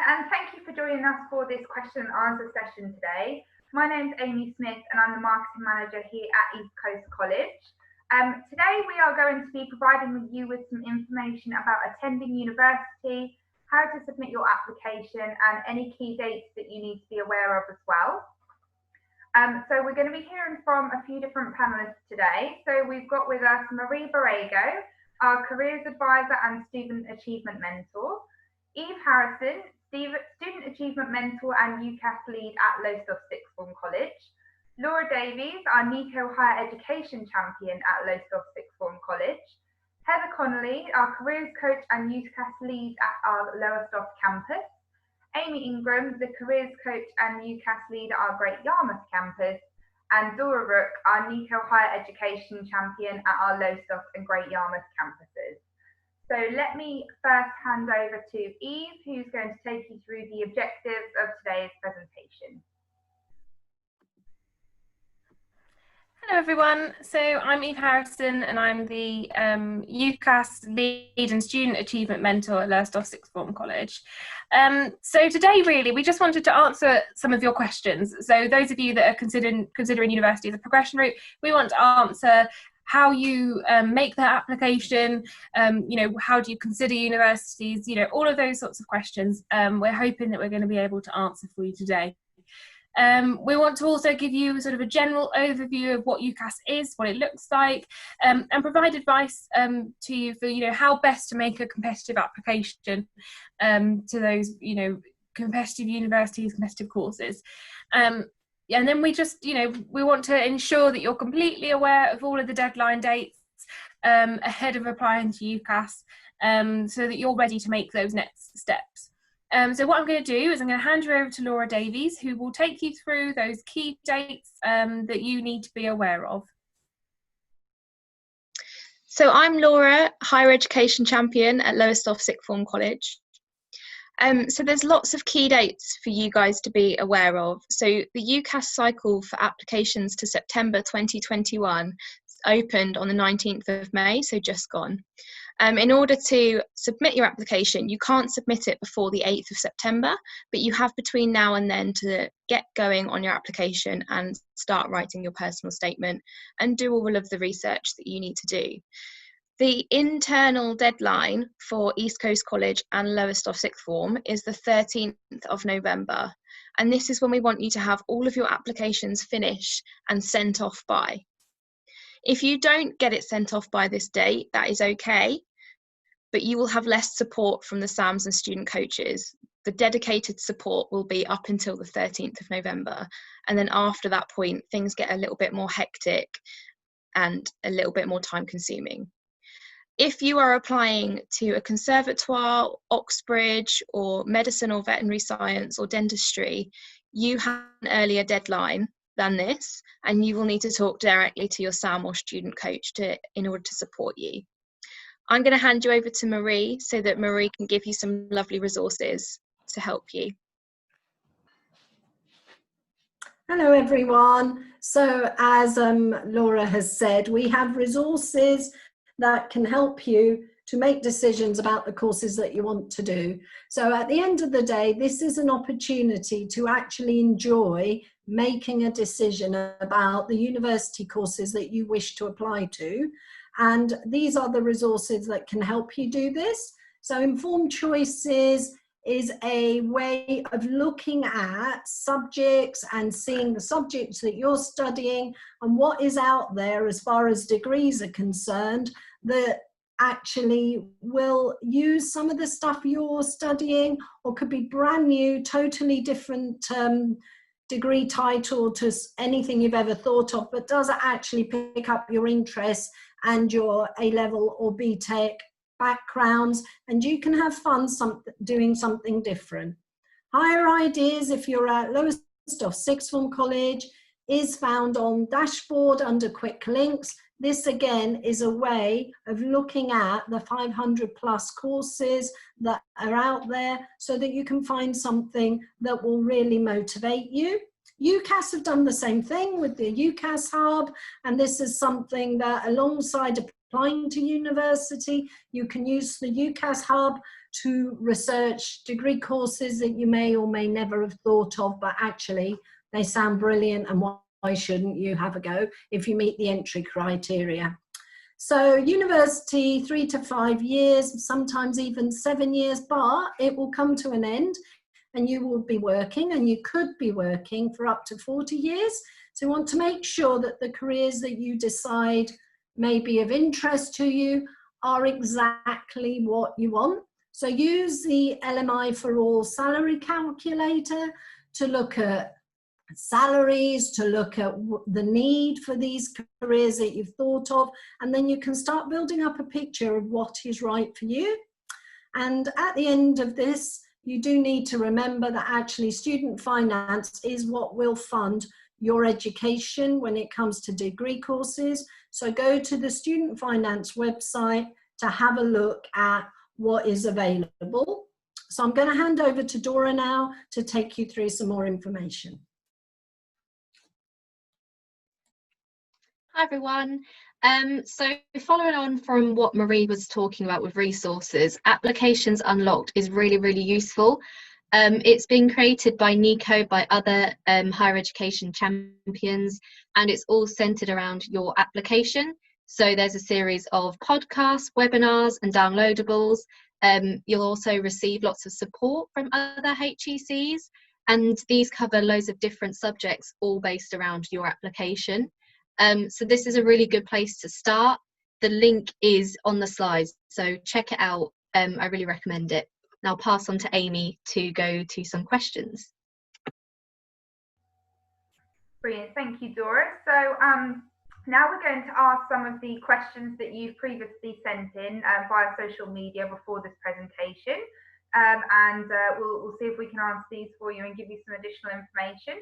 and thank you for joining us for this question and answer session today. My name's Amy Smith and I'm the Marketing Manager here at East Coast College. Today we are going to be providing you with some information about attending university, how to submit your application and any key dates that you need to be aware of as well. So we're going to be hearing from a few different panelists today. So we've got with us Marie Borrego, our Careers Advisor and Student Achievement Mentor, Eve Harrison, Student Achievement Mentor and UCAS Lead at Lowestoft Sixth Form College, Laura Davies, our NICO Higher Education Champion at Lowestoft Sixth Form College, Heather Connolly, our Careers Coach and UCAS Lead at our Lowestoft campus, Amy Ingram, the Careers Coach and UCAS Lead at our Great Yarmouth campus, and Dora Rook, our NICO Higher Education Champion at our Lowestoft and Great Yarmouth campuses. So let me first hand over to Eve, who's going to take you through the objectives of today's presentation. Hello everyone, so I'm Eve Harrison and I'm the UCAS Lead and Student Achievement Mentor at Lowestoft Sixth Form College. So today really we just wanted to answer some of your questions. So those of you that are considering university as a progression route, we want to answer how you make that application, how do you consider universities, all of those sorts of questions. We're hoping that we're going to be able to answer for you today. We want to also give you sort of a general overview of what UCAS is, what it looks like, and provide advice to you for how best to make a competitive application to those competitive universities, competitive courses. And then we just, we want to ensure that you're completely aware of all of the deadline dates ahead of applying to UCAS so that you're ready to make those next steps. So what I'm going to do is I'm going to hand you over to Laura Davies, who will take you through those key dates that you need to be aware of. So I'm Laura, Higher Education Champion at Lowestoft Sixth Form College. So there's lots of key dates for you guys to be aware of. So the UCAS cycle for applications to September 2021 opened on the 19th of May, so just gone. In order to submit your application, you can't submit it before the 8th of September, but you have between now and then to get going on your application and start writing your personal statement and do all of the research that you need to do. The internal deadline for East Coast College and Lowestoft Sixth Form is the 13th of November. And this is when we want you to have all of your applications finished and sent off by. If you don't get it sent off by this date, that is okay, but you will have less support from the SAMs and student coaches. The dedicated support will be up until the 13th of November. And then after that point, things get a little bit more hectic and a little bit more time consuming. If you are applying to a conservatoire, Oxbridge, or medicine or veterinary science or dentistry, you have an earlier deadline than this, and you will need to talk directly to your SAM or student coach in order to support you. I'm going to hand you over to Marie so that Marie can give you some lovely resources to help you. Hello everyone. So as Laura has said, we have resources that can help you to make decisions about the courses that you want to do. So at the end of the day, this is an opportunity to actually enjoy making a decision about the university courses that you wish to apply to. And these are the resources that can help you do this. So Informed Choices is a way of looking at subjects and seeing the subjects that you're studying and what is out there as far as degrees are concerned that actually will use some of the stuff you're studying, or could be brand new, totally different degree title to anything you've ever thought of, but does actually pick up your interest and your A-level or BTEC backgrounds, and you can have fun doing something different. Higher Ideas, if you're at Lowestoft Sixth Form College, is found on dashboard under quick links. This again is a way of looking at the 500+ courses that are out there so that you can find something that will really motivate you. UCAS have done the same thing with the UCAS Hub, and this is something that alongside applying to university, you can use the UCAS Hub to research degree courses that you may or may never have thought of, but actually they sound brilliant, and why shouldn't you have a go if you meet the entry criteria? So university, 3 to 5 years, sometimes even 7 years, but it will come to an end and you will be working, and you could be working for up to 40 years. So you want to make sure that the careers that you decide may be of interest to you are exactly what you want. So use the LMI for All salary calculator to look at salaries, to look at the need for these careers that you've thought of, and then you can start building up a picture of what is right for you. And at the end of this, you do need to remember that actually student finance is what will fund your education when it comes to degree courses. So go to the student finance website to have a look at what is available. So I'm going to hand over to Dora now to take you through some more information. Hi everyone. So following on from what Marie was talking about with resources, Applications Unlocked is really, really useful. It's been created by Nico, by other higher education champions, and it's all centered around your application. So there's a series of podcasts, webinars and downloadables. You'll also receive lots of support from other HECs, and these cover loads of different subjects, all based around your application. So this is a really good place to start. The link is on the slides, so check it out. I really recommend it. Now I'll pass on to Amy to go to some questions. Brilliant, thank you, Dora. So now we're going to ask some of the questions that you've previously sent in via social media before this presentation, and we'll see if we can answer these for you and give you some additional information.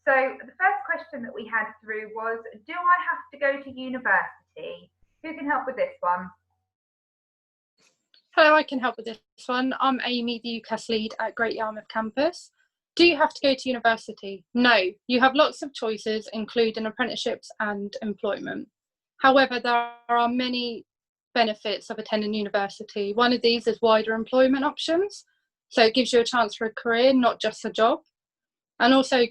So the first question that we had through was, do I have to go to university? Who can help with this one? Hello, I can help with this one. I'm Amy, the UCAS lead at Great Yarmouth campus. Do you have to go to university? No, you have lots of choices, including apprenticeships and employment. However, there are many benefits of attending university. One of these is wider employment options. So it gives you a chance for a career, not just a job. And also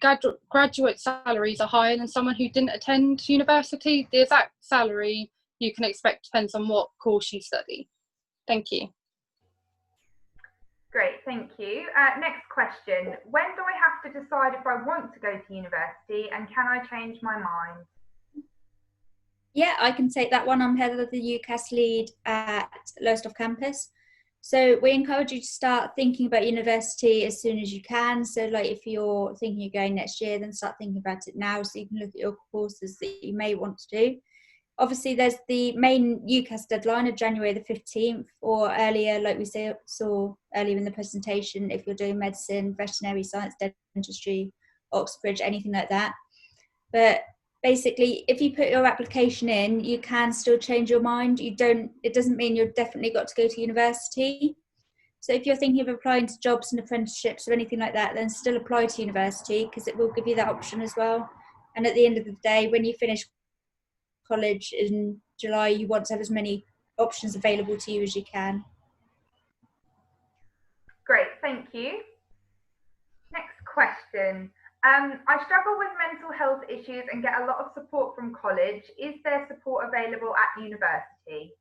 graduate salaries are higher than someone who didn't attend university. The exact salary you can expect depends on what course you study. Thank you. Great, thank you. Next question. When do I have to decide if I want to go to university, and can I change my mind? Yeah, I can take that one. I'm head of the UCAS lead at Lowestoft campus. So we encourage you to start thinking about university as soon as you can. So like if you're thinking you're going next year, then start thinking about it now so you can look at your courses that you may want to do. Obviously, there's the main UCAS deadline of January the 15th, or earlier, like we saw earlier in the presentation, if you're doing medicine, veterinary science, dentistry, Oxbridge, anything like that. But basically, if you put your application in, you can still change your mind. It doesn't mean you've definitely got to go to university. So if you're thinking of applying to jobs and apprenticeships or anything like that, then still apply to university, because it will give you that option as well. And at the end of the day, when you finish college in July, you want to have as many options available to you as you can. Great, thank you. Next question. I struggle with mental health issues and get a lot of support from college. Is there support available at university?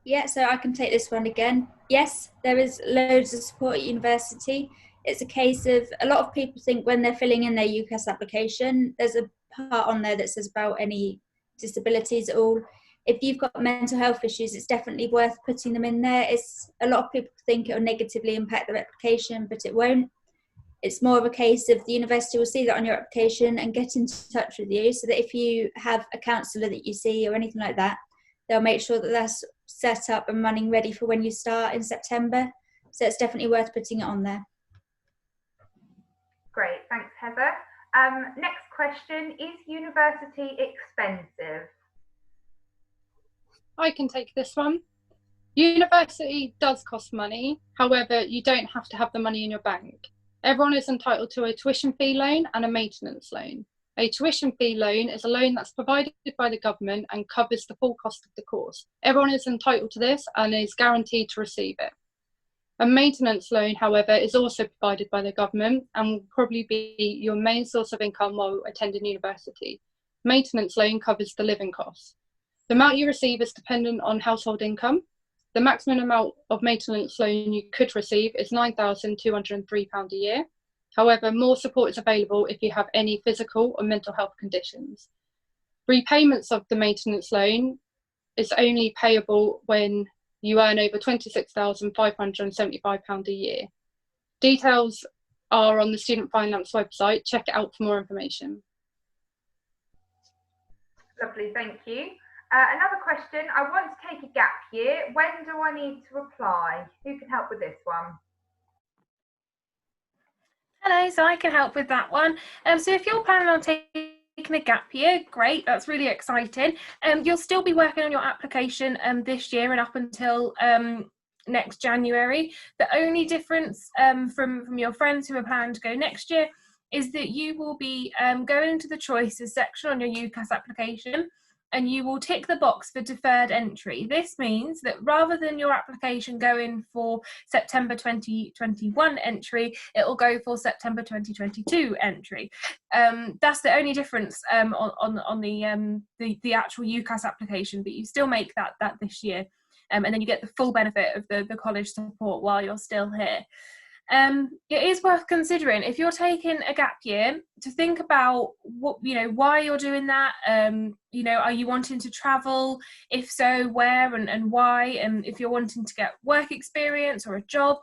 Yeah, so I can take this one again. Yes, there is loads of support at university. It's a case of, a lot of people think when they're filling in their UCAS application, there's a part on there that says about any disabilities at all. If you've got mental health issues, it's definitely worth putting them in there. A lot of people think it will negatively impact their application, but it won't. It's more of a case of the university will see that on your application and get in touch with you, so that if you have a counsellor that you see or anything like that, they'll make sure that that's set up and running ready for when you start in September. So it's definitely worth putting it on there. Great, thanks Heather. Next question, is university expensive? I can take this one. University does cost money. However, you don't have to have the money in your bank. Everyone is entitled to a tuition fee loan and a maintenance loan. A tuition fee loan is a loan that's provided by the government and covers the full cost of the course. Everyone is entitled to this and is guaranteed to receive it. A maintenance loan, however, is also provided by the government and will probably be your main source of income while attending university. Maintenance loan covers the living costs. The amount you receive is dependent on household income. The maximum amount of maintenance loan you could receive is £9,203 a year. However, more support is available if you have any physical or mental health conditions. Repayments of the maintenance loan is only payable when you earn over £26,575 a year. Details are on the Student Finance website. Check it out for more information. Lovely, thank you. Another question, I want to take a gap year. When do I need to apply? Who can help with this one? Hello, so I can help with that one. So if you're planning on taking a gap year, great, that's really exciting. You'll still be working on your application this year and up until next January. The only difference from your friends who are planning to go next year is that you will be going to the choices section on your UCAS application, and you will tick the box for deferred entry. This means that rather than your application going for September 2021 entry, it will go for September 2022 entry. That's the only difference on the actual UCAS application, but you still make that this year, and then you get the full benefit of the college support while you're still here. It is worth considering, if you're taking a gap year, to think about what, why you're doing that. Are you wanting to travel? If so, where and why? And if you're wanting to get work experience or a job,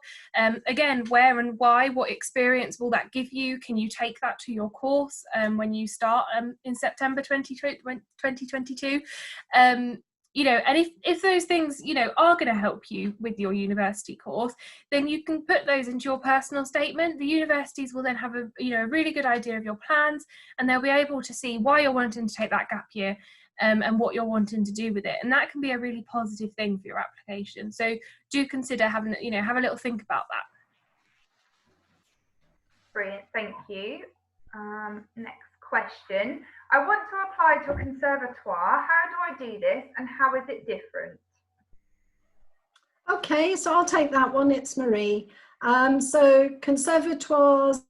again, where and why? What experience will that give you? Can you take that to your course when you start in September 2022? And if those things, are going to help you with your university course, then you can put those into your personal statement. The universities will then have a really good idea of your plans, and they'll be able to see why you're wanting to take that gap year and what you're wanting to do with it. And that can be a really positive thing for your application. So do consider having, have a little think about that. Brilliant, thank you. Next question. I want to apply to a conservatoire. How do I do this and how is it different? Okay, so I'll take that one. It's Marie. So conservatoires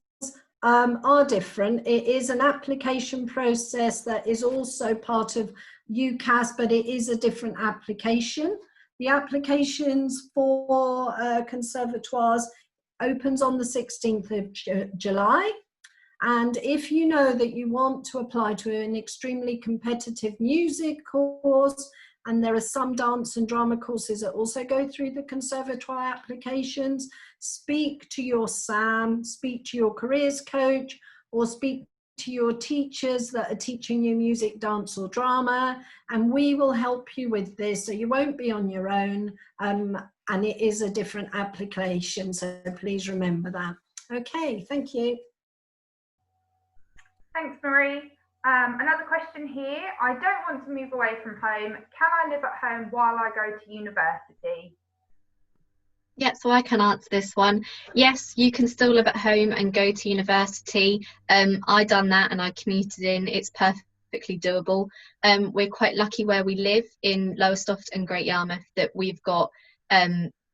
are different. It is an application process that is also part of UCAS, but it is a different application. The applications for conservatoires opens on the 16th of July. And if you know that you want to apply to an extremely competitive music course, and there are some dance and drama courses that also go through the conservatoire applications, speak to your SAM, speak to your careers coach, or speak to your teachers that are teaching you music, dance or drama, and we will help you with this, so you won't be on your own, and it is a different application, so please remember that. Okay, thank you. Thanks, Marie. Another question here. I don't want to move away from home. Can I live at home while I go to university? Yeah, so I can answer this one. Yes, you can still live at home and go to university. I done that and I commuted in. It's perfectly doable. We're quite lucky where we live in Lowestoft and Great Yarmouth that we've got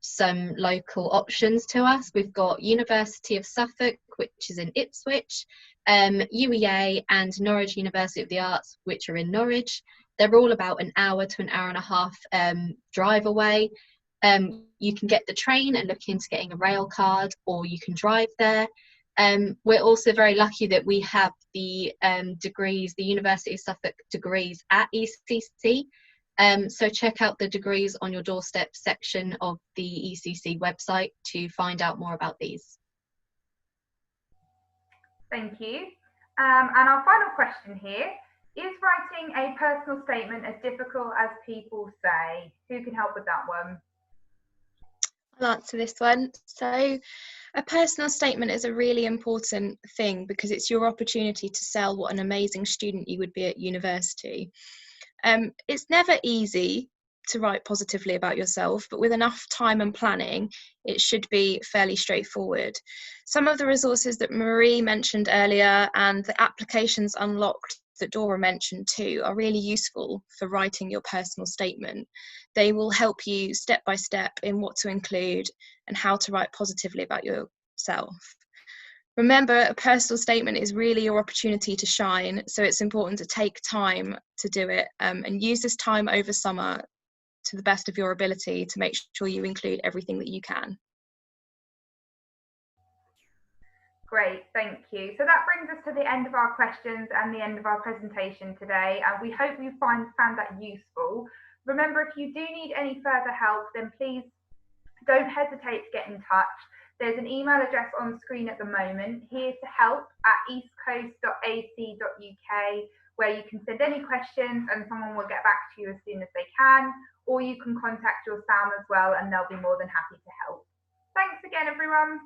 some local options to us. We've got University of Suffolk, which is in Ipswich, UEA and Norwich University of the Arts, which are in Norwich. They're all about an hour to an hour and a half drive away. You can get the train and look into getting a rail card, or you can drive there. We're also very lucky that we have the degrees, the University of Suffolk degrees at ECC. So check out the degrees on your doorstep section of the ECC website to find out more about these. Thank you. And our final question here, is writing a personal statement as difficult as people say? Who can help with that one? I'll answer this one. So a personal statement is a really important thing because it's your opportunity to sell what an amazing student you would be at university. It's never easy to write positively about yourself, but with enough time and planning, it should be fairly straightforward. Some of the resources that Marie mentioned earlier and the applications unlocked that Dora mentioned too are really useful for writing your personal statement. They will help you step by step in what to include and how to write positively about yourself. Remember, a personal statement is really your opportunity to shine, so it's important to take time to do it, and use this time over summer to the best of your ability to make sure you include everything that you can. Great, thank you. So that brings us to the end of our questions and the end of our presentation today, and we hope you found that useful. Remember, if you do need any further help, then please don't hesitate to get in touch. There's an email address on screen at the moment, herestohelp@eastcoast.ac.uk, where you can send any questions and someone will get back to you as soon as they can, or you can contact your SAM as well and they'll be more than happy to help. Thanks again, everyone.